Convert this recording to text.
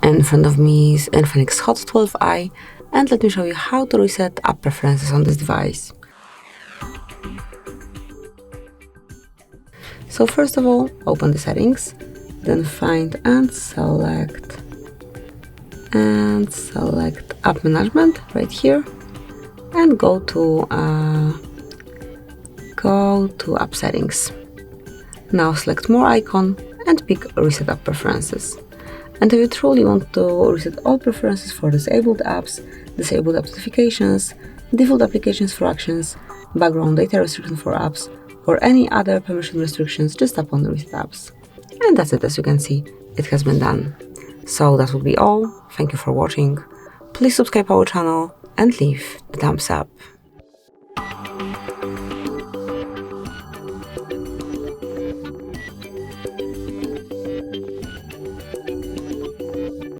In front of me is INFINIX Hot 12i, and let me show you how to reset app preferences on this device. So first of all, open the settings, then find and select app management right here, and go to app settings. Now select more icon and pick reset app preferences. And if you truly want to reset all preferences for disabled apps, disabled app notifications, default applications for actions, background data restriction for apps, or any other permission restrictions, just tap on the reset apps. And that's it. As you can see, it has been done. So that would be all. Thank you for watching. Please subscribe our channel and leave a thumbs up.